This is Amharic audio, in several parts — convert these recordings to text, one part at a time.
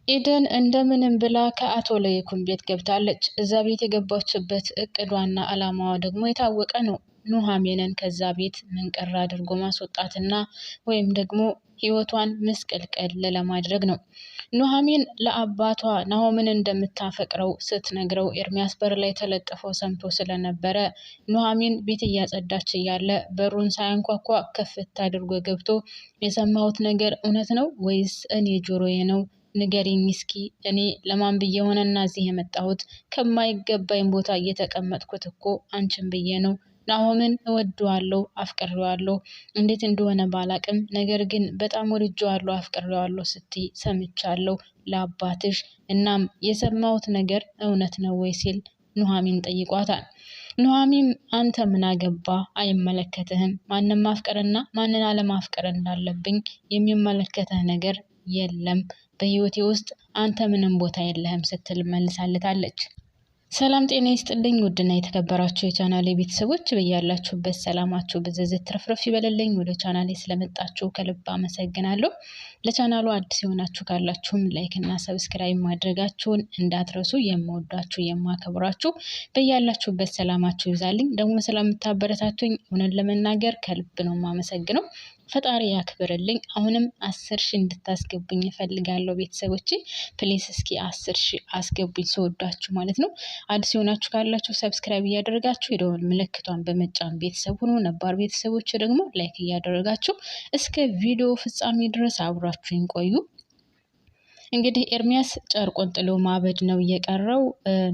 ኤደን እንደምንም ብላ ከአቶ ለይኩን ቤት ገብታለች። እዛ ቤት የገባችበት እቅዷና አላማዋ ደግሞ የታወቀ ነው። ኑሐሚንን ከዛ ቤት መንቀር አድርጎ ማስወጣትና ወይም ደግሞ ህይወቷን ምስቅልቅል ለማድረግ ነው። ኑሐሚን ለአባቷ ናሆምን እንደምታፈቅረው ስትነግረው ኤርሚያስ በር ላይ ተለጥፎ ሰምቶ ስለነበረ ኑሐሚን ቤት እያጸዳች እያለ በሩን ሳያንኳኳ ከፍት አድርጎ ገብቶ የሰማሁት ነገር እውነት ነው ወይስ እኔ ጆሮዬ ነው? ንገሪኝ እስኪ እኔ ለማን ብዬ ሆነና እዚህ የመጣሁት? ከማይገባኝ ቦታ እየተቀመጥኩት እኮ አንቺን ብዬ ነው። ናሆምን እወደዋለሁ፣ አፍቅሬዋለሁ። እንዴት እንደሆነ ባላቅም ነገር ግን በጣም ወድጄዋለሁ፣ አፍቅሬዋለሁ ስትይ ሰምቻለሁ ለአባትሽ። እናም የሰማሁት ነገር እውነት ነው ወይ ሲል ኑሐሚን ጠይቋታል። ኑሐሚን አንተ ምን አገባ? አይመለከትህም። ማንን ማፍቀርና ማንን አለማፍቀር እንዳለብኝ የሚመለከተህ ነገር የለም። በህይወቴ ውስጥ አንተ ምንም ቦታ የለህም ስትል መልሳለታለች። ሰላም ጤና ይስጥልኝ ውድና የተከበራችሁ የቻናሌ ቤተሰቦች በያላችሁበት ሰላማችሁ ብዝዝት ትርፍርፍ ይበልልኝ። ወደ ቻናሌ ስለመጣችሁ ከልብ አመሰግናለሁ። ለቻናሉ አዲስ የሆናችሁ ካላችሁም ላይክ እና ሰብስክራይብ ማድረጋችሁን እንዳትረሱ። የምወዳችሁ የማከብራችሁ በያላችሁበት ሰላማችሁ ይብዛልኝ። ደግሞ ስለምታበረታቱኝ እውነት ለመናገር ከልብ ነው የማመሰግነው። ፈጣሪ ያክብርልኝ። አሁንም 10,000 እንድታስገቡኝ እፈልጋለሁ ቤተሰቦቼ። ፕሊስ እስኪ 10,000 አስገቡኝ ስወዳችሁ ማለት ነው። አዲስ የሆናችሁ ካላችሁ ሰብስክራይብ እያደረጋችሁ የደወል ምልክቷን በመጫን ቤተሰብ ሁኑ። ነባር ቤተሰቦች ደግሞ ላይክ እያደረጋችሁ እስከ ቪዲዮ ፍጻሜ ድረስ አብራችሁኝ ቆዩ። እንግዲህ ኤርሚያስ ጨርቆን ጥሎ ማበድ ነው የቀረው።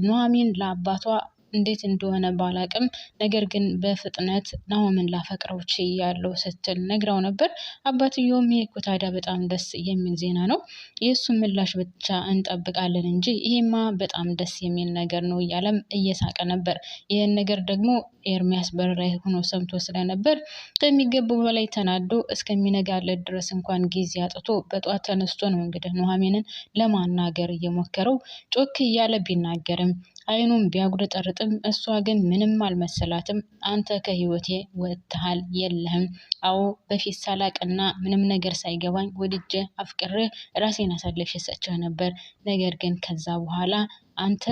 ኑሐሚን ለአባቷ እንዴት እንደሆነ ባላቅም ነገር ግን በፍጥነት ናሆምን ላፈቅረው ችያለሁ ስትል ነግራው ነበር። አባትየውም ይሄ እኮ ታዲያ በጣም ደስ የሚል ዜና ነው፣ የእሱን ምላሽ ብቻ እንጠብቃለን እንጂ ይሄማ በጣም ደስ የሚል ነገር ነው እያለም እየሳቀ ነበር። ይህን ነገር ደግሞ ኤርሚያስ በር ላይ ሆኖ ሰምቶ ስለነበር ከሚገባው በላይ ተናዶ እስከሚነጋለት ድረስ እንኳን ጊዜ አጥቶ በጧት ተነስቶ ነው እንግዲህ ኑሐሚንን ለማናገር እየሞከረው። ጮክ እያለ ቢናገርም አይኑን ቢያጉረጠርጥም እሷ ግን ምንም አልመሰላትም። አንተ ከህይወቴ ወጥተሃል፣ የለህም። አዎ በፊት ሳላቅና ምንም ነገር ሳይገባኝ ወድጄ አፍቅሬ ራሴን አሳልፌ ሰጥቼ ነበር። ነገር ግን ከዛ በኋላ አንተ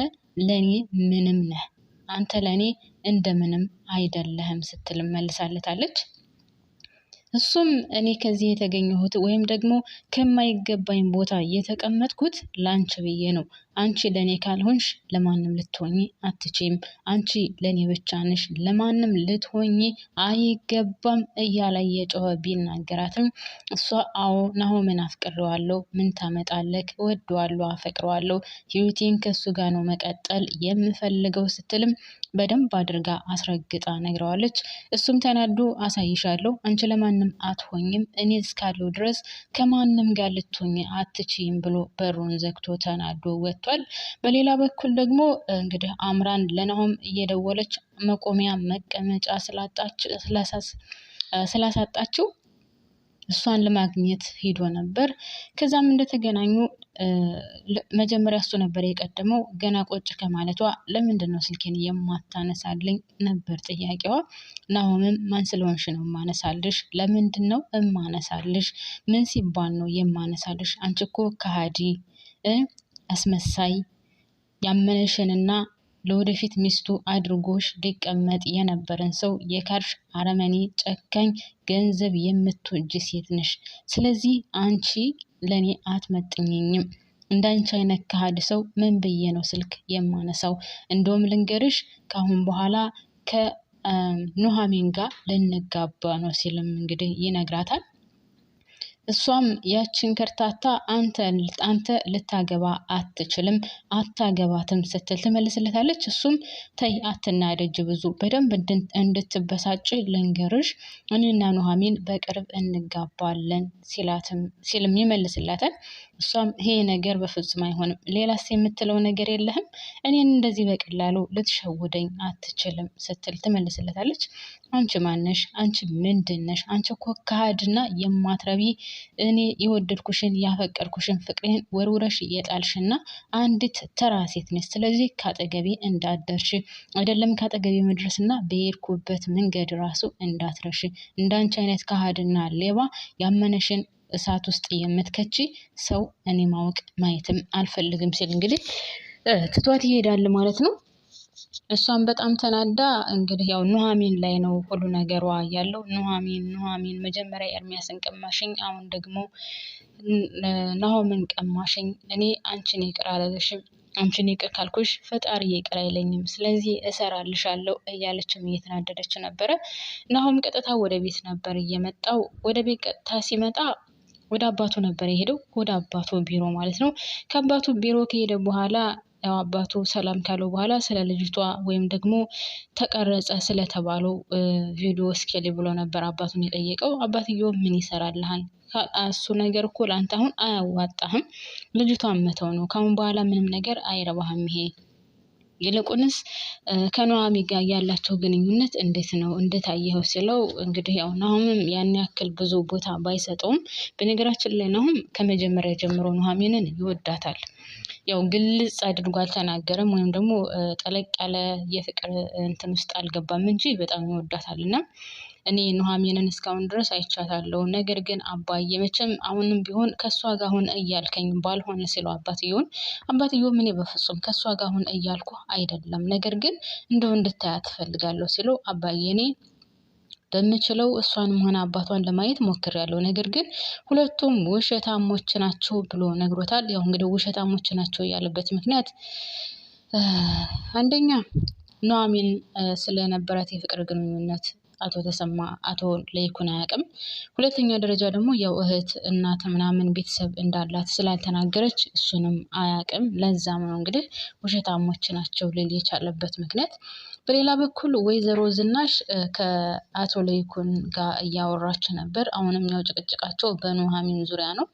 ለኔ ምንም ነህ፣ አንተ ለኔ እንደምንም አይደለህም ስትል መልሳለታለች። እሱም እኔ ከዚህ የተገኘሁት ወይም ደግሞ ከማይገባኝ ቦታ የተቀመጥኩት ላንቺ ብዬ ነው። አንቺ ለኔ ካልሆንሽ ለማንም ልትሆኚ አትችይም። አንቺ ለኔ ብቻ ነሽ፣ ለማንም ልትሆኚ አይገባም እያለ የጮኸ ቢናገራትም እሷ አዎ ናሆምን አፍቅሬዋለሁ፣ ምን ታመጣለህ? እወደዋለሁ፣ አፈቅረዋለሁ፣ ህይወቴን ከሱ ጋር ነው መቀጠል የምፈልገው ስትልም በደንብ አድርጋ አስረግጣ ነግረዋለች። እሱም ተናዶ አሳይሻለሁ፣ አንቺ ለማንም አትሆኝም፣ እኔ እስካለው ድረስ ከማንም ጋር ልትሆኝ አትችይም ብሎ በሩን ዘግቶ ተናዶ ወጥቷል። በሌላ በኩል ደግሞ እንግዲህ አምራን ለናሆም እየደወለች መቆሚያ መቀመጫ ስላሳጣችው እሷን ለማግኘት ሄዶ ነበር። ከዛም እንደተገናኙ መጀመሪያ እሱ ነበር የቀደመው። ገና ቆጭ ከማለቷ ለምንድነው ስልኬን የማታነሳልኝ ነበር ጥያቄዋ። ናሆምም ማን ስለሆንሽ ነው የማነሳልሽ? ለምንድነው የማነሳልሽ? ምን ሲባል ነው የማነሳልሽ? አንቺ እኮ ከሃዲ፣ አስመሳይ፣ ያመነሽንና ለወደፊት ሚስቱ አድርጎሽ ሊቀመጥ የነበረን ሰው የካርሽ አረመኔ፣ ጨካኝ፣ ገንዘብ የምትወጂ ሴት ነሽ። ስለዚህ አንቺ ለኔ አትመጥኝኝም። እንዳንቺ አይነት ከሃዲ ሰው ምን ብዬ ነው ስልክ የማነሳው? እንደውም ልንገርሽ ካሁን በኋላ ከኑሐሚን ጋር ልንጋባ ነው ሲልም እንግዲህ ይነግራታል። እሷም ያችን ከርታታ አንተ ልታገባ አትችልም፣ አታገባትም ስትል ትመልስለታለች። እሱም ተይ አትናደጅ፣ ብዙ በደንብ እንድትበሳጭ ልንገርሽ፣ እኔና ኑሐሚን በቅርብ እንጋባለን ሲልም ይመልስላታል። እሷም ይሄ ነገር በፍጹም አይሆንም፣ ሌላስ የምትለው ነገር የለህም? እኔን እንደዚህ በቀላሉ ልትሸውደኝ አትችልም ስትል ትመልስለታለች። አንቺ ማነሽ? አንቺ ምንድነሽ? አንቺ እኮ ከሃዲና የማትረቢ፣ እኔ የወደድኩሽን ያፈቀርኩሽን ፍቅሬን ወርውረሽ እየጣልሽና አንዲት ተራ ሴት ነሽ። ስለዚህ ካጠገቤ እንዳትደርሺ፣ አይደለም ካጠገቤ መድረስና በሄድኩበት መንገድ ራሱ እንዳትረሺ። እንዳንቺ አይነት ከሃዲና ሌባ ያመነሽን እሳት ውስጥ የምትከቺ ሰው እኔ ማወቅ ማየትም አልፈልግም ሲል እንግዲህ ትቷት ይሄዳል ማለት ነው። እሷም በጣም ተናዳ እንግዲህ ያው ኑሐሚን ላይ ነው ሁሉ ነገሯ ያለው። ኑሐሚን መጀመሪያ ኤርሚያስን ቀማሽኝ፣ አሁን ደግሞ ናሆምን ቀማሽኝ። እኔ አንቺን ይቅር አላለሽም፣ አንቺን ይቅር ካልኩሽ ፈጣሪ ይቅር አይለኝም፣ ስለዚህ እሰራልሻለሁ እያለችም እየተናደደች ነበረ። ናሆም ቀጥታ ወደ ቤት ነበር እየመጣው። ወደ ቤት ቀጥታ ሲመጣ ወደ አባቱ ነበር የሄደው፣ ወደ አባቱ ቢሮ ማለት ነው። ከአባቱ ቢሮ ከሄደ በኋላ ያው አባቱ ሰላም ካለው በኋላ ስለ ልጅቷ ወይም ደግሞ ተቀረጸ ስለተባለው ቪዲዮ እስኪል ብሎ ነበር አባቱን የጠየቀው። አባትየው ምን ይሰራልሃል? እሱ ነገር እኮ ለአንተ አሁን አያዋጣህም፣ ልጅቷን መተው ነው። ካሁን በኋላ ምንም ነገር አይረባህም ይሄ። ይልቁንስ ከኑሐሚ ጋር ያላቸው ግንኙነት እንዴት ነው እንደታየው ሲለው እንግዲህ ያው ናሆምም ያን ያክል ብዙ ቦታ ባይሰጠውም፣ በነገራችን ላይ ናሆም ከመጀመሪያ ጀምሮ ኑሐሚንን ይወዳታል። ያው ግልጽ አድርጎ አልተናገረም ወይም ደግሞ ጠለቅ ያለ የፍቅር እንትን ውስጥ አልገባም እንጂ በጣም ይወዳታል። እና እኔ ኑሐሚንን እስካሁን ድረስ አይቻታለሁ። ነገር ግን አባዬ መቼም አሁንም ቢሆን ከሷ ጋር ሁን እያልከኝ ባልሆነ ሲለው አባትየው እኔ በፍጹም ከሷ ጋር ሁን እያልኩ አይደለም፣ ነገር ግን እንደው እንድታያት እፈልጋለሁ ሲለው አባዬ እኔ በምችለው እሷንም ሆነ አባቷን ለማየት ሞክሬያለሁ፣ ነገር ግን ሁለቱም ውሸታሞች ናቸው ብሎ ነግሮታል። ያው እንግዲህ ውሸታሞች ናቸው ያለበት ምክንያት አንደኛ ኑሐሚን ስለነበራት የፍቅር ግንኙነት አቶ ለይኩን አያውቅም። ሁለተኛ ደረጃ ደግሞ ያው እህት እናት ምናምን ቤተሰብ እንዳላት ስላልተናገረች እሱንም አያውቅም። ለዛም ነው እንግዲህ ውሸታሞች ናቸው ሊል የቻለበት ምክንያት። በሌላ በኩል ወይዘሮ ዝናሽ ከአቶ ለይኩን ጋር እያወራች ነበር። አሁንም ያው ጭቅጭቃቸው በኑሐሚን ዙሪያ ነው።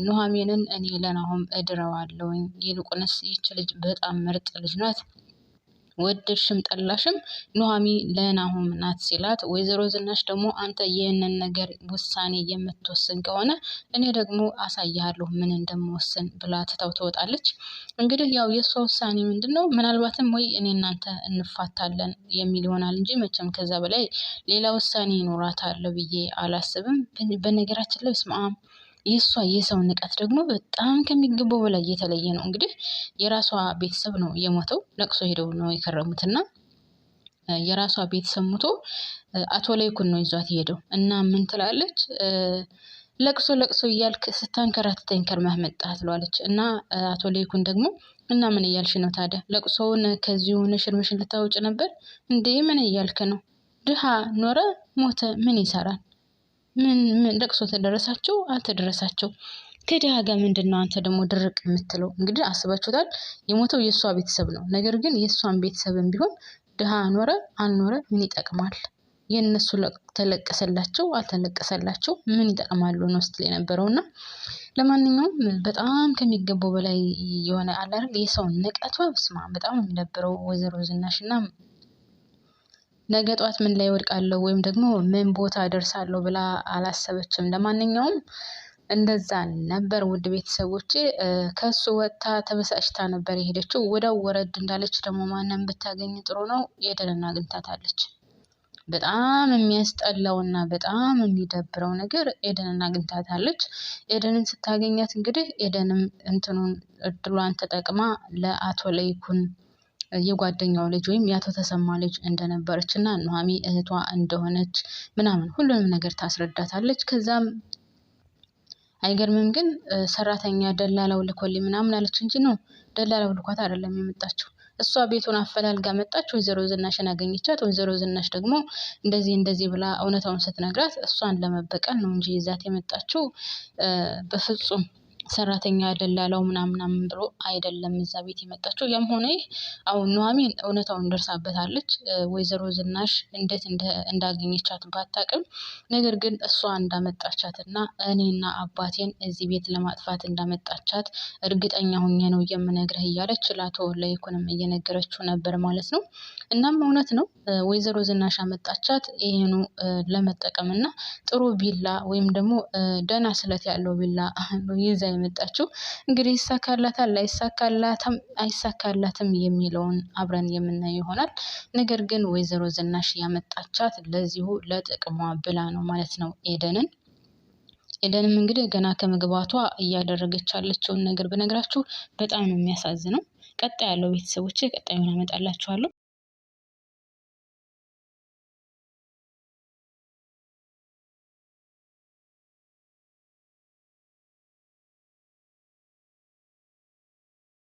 ኑሐሚንን እኔ ለናሆም እድረዋለሁኝ፣ ይልቁንስ ይች ልጅ በጣም ምርጥ ልጅ ናት፣ ወደድሽም ጠላሽም ኑሐሚ ለናሆም ናት ሲላት፣ ወይዘሮ ዝናሽ ደግሞ አንተ ይህንን ነገር ውሳኔ የምትወስን ከሆነ እኔ ደግሞ አሳያለሁ ምን እንደምወስን ብላ ትታው ትወጣለች። እንግዲህ ያው የእሷ ውሳኔ ምንድነው? ምናልባትም ወይ እኔ እናንተ እንፋታለን የሚል ይሆናል እንጂ መቼም ከዛ በላይ ሌላ ውሳኔ ይኖራታል ብዬ አላስብም። በነገራችን ላይ ስማም የእሷ የሰው ንቀት ደግሞ በጣም ከሚገባው በላይ የተለየ ነው። እንግዲህ የራሷ ቤተሰብ ነው የሞተው፣ ለቅሶ ሄደው ነው የከረሙትና የራሷ ቤተሰብ ሞቶ አቶ ለይኩን ነው ይዟት ሄደው እና ምን ትላለች? ለቅሶ እያልክ ስታንከራትተኝ ከርመህ መጣህ ትለዋለች። እና አቶ ለይኩን ደግሞ እና ምን እያልሽ ነው ታዲያ? ለቅሶውን ከዚህ ሆነ ሽርምሽን ልታወጭ ነበር እንዴ? ምን እያልክ ነው? ድሃ ኖረ ሞተ ምን ይሰራል? ምን ለቅሶ ተደረሳቸው አልተደረሳቸው ከድሃ ጋር ምንድነው አንተ ደግሞ ድርቅ የምትለው? እንግዲህ አስባችሁታል። የሞተው የእሷ ቤተሰብ ነው። ነገር ግን የእሷን ቤተሰብም ቢሆን ድሃ ኖረ አልኖረ ምን ይጠቅማል? የእነሱ ተለቀሰላቸው አልተለቀሰላቸው ምን ይጠቅማሉ ነው ስትል የነበረውና ለማንኛውም በጣም ከሚገባው በላይ የሆነ አለ አይደል የሰው ንቀቷ በስማ በጣም የሚደብረው ወይዘሮ ዝናሽና ነገ ጧት ምን ላይ ወድቃለሁ ወይም ደግሞ ምን ቦታ ደርሳለሁ ብላ አላሰበችም። ለማንኛውም እንደዛ ነበር ውድ ቤተሰቦቼ። ከሱ ወጥታ ተበሳጭታ ነበር የሄደችው። ወዳው ወረድ እንዳለች ደግሞ ማንም ብታገኝ ጥሩ ነው፣ ኤደንን አግኝታታለች። በጣም የሚያስጠላውና በጣም የሚደብረው ነገር ኤደንን አግኝታታለች። ኤደንን ስታገኛት እንግዲህ ኤደንም እንትኑን እድሏን ተጠቅማ ለአቶ ለይኩን የጓደኛው ልጅ ወይም የአቶ ተሰማ ልጅ እንደነበረች እና ኑሐሚ እህቷ እንደሆነች ምናምን ሁሉንም ነገር ታስረዳታለች። ከዛም አይገርምም ግን ሰራተኛ ደላላው ልኮልኝ ምናምን አለች እንጂ ነው ደላላው ልኳት አይደለም የመጣችው። እሷ ቤቱን አፈላልጋ መጣች። ወይዘሮ ዝናሽን አገኘቻት። ወይዘሮ ዝናሽ ደግሞ እንደዚህ ብላ እውነታውን ስትነግራት እሷን ለመበቀል ነው እንጂ ይዛት የመጣችው በፍጹም ሰራተኛ ደላላው ምናምን ብሎ አይደለም እዛ ቤት የመጣችው። ያም ሆነ ይህ አሁን ኑሐሚን እውነታውን ደርሳበታለች። ወይዘሮ ዝናሽ እንዴት እንዳገኘቻት ባታውቅም ነገር ግን እሷ እንዳመጣቻትና እኔና አባቴን እዚህ ቤት ለማጥፋት እንዳመጣቻት እርግጠኛ ሆኜ ነው የምነግርህ እያለች ለአቶ ለይኩንም እየነገረችው ነበር ማለት ነው። እናም እውነት ነው ወይዘሮ ዝናሽ አመጣቻት ይሄኑ ለመጠቀምና ጥሩ ቢላ ወይም ደግሞ ደህና ስለት ያለው ቢላ ይዛ የመጣችው እንግዲህ ይሳካላታል አይሳካላትም የሚለውን አብረን የምናየው ይሆናል። ነገር ግን ወይዘሮ ዝናሽ ያመጣቻት ለዚሁ ለጥቅሟ ብላ ነው ማለት ነው ኤደንን። ኤደንም እንግዲህ ገና ከመግባቷ እያደረገች ያለችውን ነገር ብነግራችሁ በጣም ነው የሚያሳዝነው። ቀጣይ ያለው ቤተሰቦቼ ቀጣዩን አመጣላችኋለሁ።